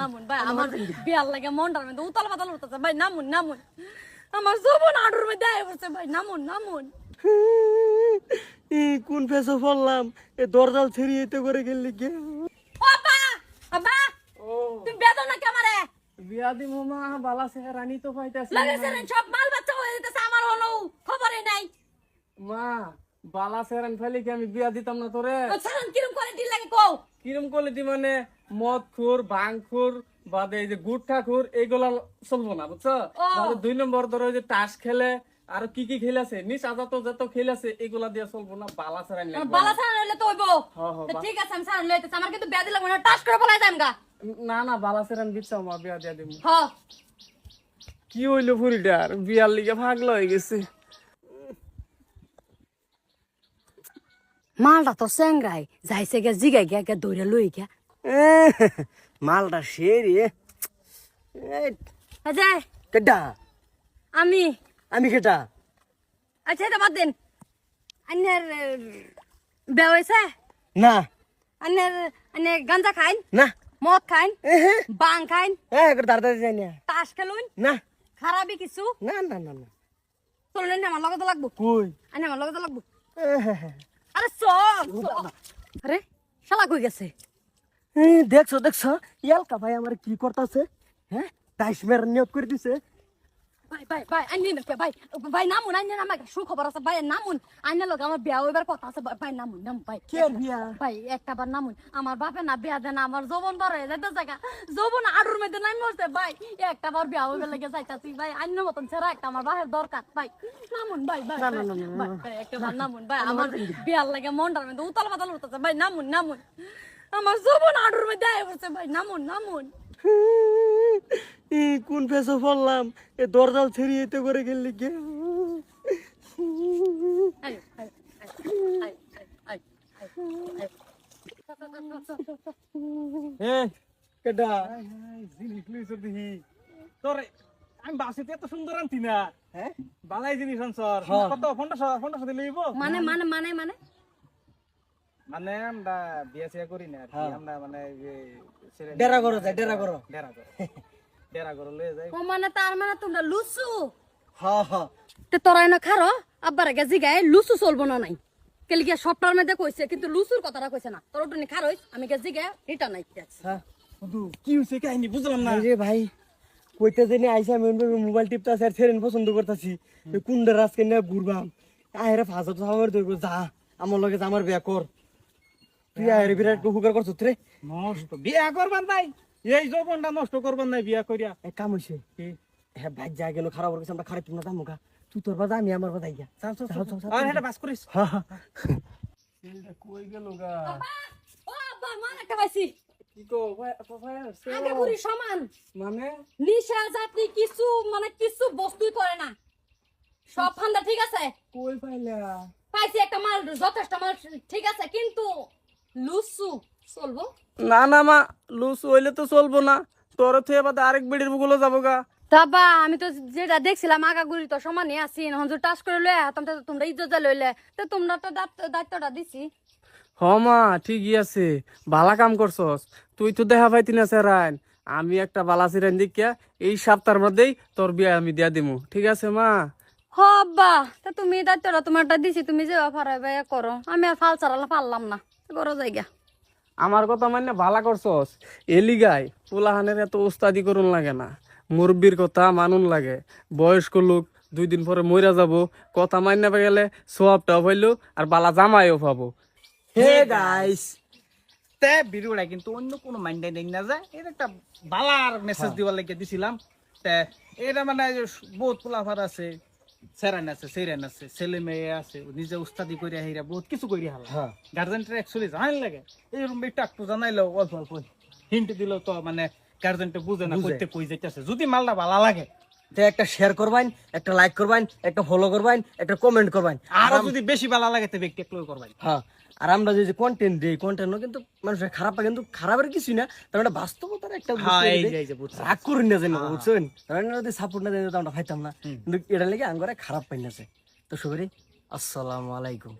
নামুন ভাই আমার বিয়ার লাগে মনটার মধ্যে উতাল পাতাল উঠতেছে ভাই নামুন নামুন আমার যৌবন আডুর মধ্যে আয় পড়ছে ভাই নামুন নামুন কোন ফেসে পড়লাম এ দরজাল ছেড়িয়ে করে গেলি কে বাবা বাবা তুমি বেদো না কেমারে বিয়া দি মামা বালা সে রানী তো পাইতাছি লাগেছে রে সব মাল বাচ্চা হয়ে যেতেছে আমার হলো খবরই নাই মা বালা সেরান ফেলি কি আমি বিয়া দিতাম না তোরে সারান কিরম করে দিল লাগে কও কিরম কোয়ালিটি মানে মদ খুর ভাং খুর বাদে এই যে গুটখা খুর এইগুলা চলবো না বুঝছো বাদে 2 নম্বর ধরো যে তাস খেলে আর কি কি খেল আছে নিশা যত খেল আছে এগুলা দিয়ে চলবো না বালা সেরান লাগবে বালা সারান হইলে তো হইবো ঠিক আছে আমি সারান লইতেছি আমার কিন্তু বিয়া দিলাম না টাস করে বলাই যাম গা না না বালা সেরান দিছাও মা বিয়া দিয়া দিমু হ্যাঁ কি হইলো ফুরিটার বিয়ার লিগে ভাগলা হয়ে গেছে মালটা তো সেঙ্গাই যাইছে গে জিগাই গে দৌড়ে লই গে মালটা সেরি আচ্ছা কেডা আমি আমি কেডা আচ্ছা এটা বাদ দেন আন্নের বিয়া হইছে না আন্নে গাঞ্জা খাইন না মদ খাইন বাং খাইন করে দাঁড়াতে যাই না তাস খেলুন না খারাপই কিছু না না না না চলুন আমার লগে তো লাগবো কই আন্নে আমার লগে তো লাগবো আরে চল আরে শালা কই গেছে দেখছো ইয়ালকা ভাই আমার কি করতেছে হ্যাঁ তাইশ মের নিয়ত করে দিছে ভাই আন্নে না ভাই নামুন আন্নে না আমাকে সুখবর আছে ভাই নামুন আন্নে লগে আমার বিয়া হইবার কথা আছে ভাই নামুন ভাই কে বিয়া ভাই একটা বার নামুন আমার বাপে না বিয়া দেন আমার যৌবন বড় হয়ে যাইতে জায়গা যৌবন আডুর মধ্যে নামি মরছে ভাই একটা বার বিয়া হইবার লাগে যাইতাছি ভাই আন্নের মতন ছেড়া একটা আমার বাপের দরকার ভাই নামুন ভাই একটা বার নামুন ভাই আমার বিয়ার লাগে মনটার মধ্যে উতাল পাতাল উঠতেছে ভাই নামুন নামুন আমার যৌবন আডুর মধ্যে আয় পড়ছে ভাই নামুন নামুন কোন ফেসে পড়লাম এ দরজাল ছেড়িয়ে করে গেলি কে কেডা জিনিস লইছ দেখি তোরে আমি বাসিতে এত সুন্দর আনতি না হ্যাঁ বালাই জিনিস আনছর কত 1500 দিলে হইব মানে মানে মানে মানে মানে আমরা বিয়া সিয়া করি না আর কি আমরা মানে যে ডেরা করো যায় ডেরা করো ডেরা করো লয়ে যাই ও মানে তার মানে তোমরা লুসু হ্যাঁ হ্যাঁ তে তোরাই না খারো আব্বার গেজি গায়ে লুসু চলবো না নাই কেলি গিয়া সপ্তাহের মধ্যে কইছে কিন্তু লুসুর কথাটা কইছে না তোর ওটুনি খারোইস আমি গেজি গায়ে রিটার্ন আইতে হ্যাঁ বন্ধু কি হইছে কাহিনী বুঝলাম না রে ভাই কইতে জানি আইসা আমি মোবাইল টিপতাছি আর ফেরেন পছন্দ করতাছি কুন্ডা রাজকে নিয়ে ঘুরবাম আহেরে ফাজা তো আমার দইব যা আমার লগে আমার বিয়া কর তুই আহেরে বিরাট উপকার করছিস রে নষ্ট বিয়া করবার নাই এই যৌবনটা নষ্ট করবার নাই বিয়া কইরা এক কাম হইছে হ্যাঁ ভাই যা গেল খারাপ হয়ে গেছে আমরা খারাপ না দামুকা তুই তোর বাজা আমি আমার বাজাই গিয়া আর এটা বাস করিস কই গেল গা ও আব্বা মান একটা পাইছি কি কো ভাই আগে পুরি সমান মানে নিশা জাতি কিছু মানে কিছু বস্তুই করে না সব ফান্দা ঠিক আছে কই পাইলা পাইছি একটা মাল যথেষ্ট মাল ঠিক আছে কিন্তু লুসু চলবো না না মা লুস হইলে তো চলবো না তোর থেকে বাদে আরেক বেড়ির বুগুলো যাবো গা তাবা আমি তো যেটা দেখছিলাম আগাগুড়ি তো সমানই আছি হজুর টাচ করে লয়ে তোমরা ইজ্জত লইলে তো তোমরা তো দায়িত্বটা দিছি হ মা ঠিকই আছে ভালা কাম করছস তুই তো দেখা পাইতি না স্যারাইন আমি একটা বালা সিরাইন দেখিয়া এই সপ্তাহের মধ্যেই তোর বিয়া আমি দিয়া দিমু ঠিক আছে মা হব্বা তা তুমি দায়িত্বটা তোমারটা দিছি তুমি যে ফারাই করো আমি আর ফাল ছাড়ালে পারলাম না করো জায়গা আমার কথা মানে ভালা করছস এলিগাই পোলাহানের এত উস্তাদি করুন লাগে না মুরব্বির কথা মানুন লাগে বয়স্ক লোক 2 দিন পরে মইরা যাব কথা মাইনা গেলে সোয়াবটাও পাইলো আর বালা জামাইও পাবো হে গাইস তে ভিডিওটা কিন্তু অন্য কোনো মাইন্ডে নেই না যায় এটা একটা বালার মেসেজ দিবার লাগে দিছিলাম তে এটা মানে বহুত পোলাফার আছে সেরান আছে সেরান আছে ছেলে মেয়ে আছে নিজে উস্তাদি করে হেরা বহুত কিছু করে হালা গার্জেনটা অ্যাকচুয়ালি জানাই লাগে এরকম একটু একটু জানাইলো অল্প অল্প হিন্ট দিল তো মানে গার্জেনটা বুঝে না কইতে কই যাইতেছে যদি মালটা ভালো লাগে তে একটা শেয়ার করবেন একটা লাইক করবেন একটা ফলো করবেন একটা কমেন্ট করবেন আর যদি বেশি ভালো লাগে তে ব্যক্তি ক্লোজ করবেন হ্যাঁ আর আমরা যে কন্টেন্ট দেই কন্টেন্টও কিন্তু মানুষের খারাপ পায় কিন্তু খারাপের কিছু না তার মানে বাস্তবতার একটা রাগ করুন না যেন বুঝছেন যদি সাপোর্ট না দেন তো আমরা পাইতাম না কিন্তু এটা লেগে আঙ্গরে খারাপ পাই না তো সবারই আসসালামু আলাইকুম।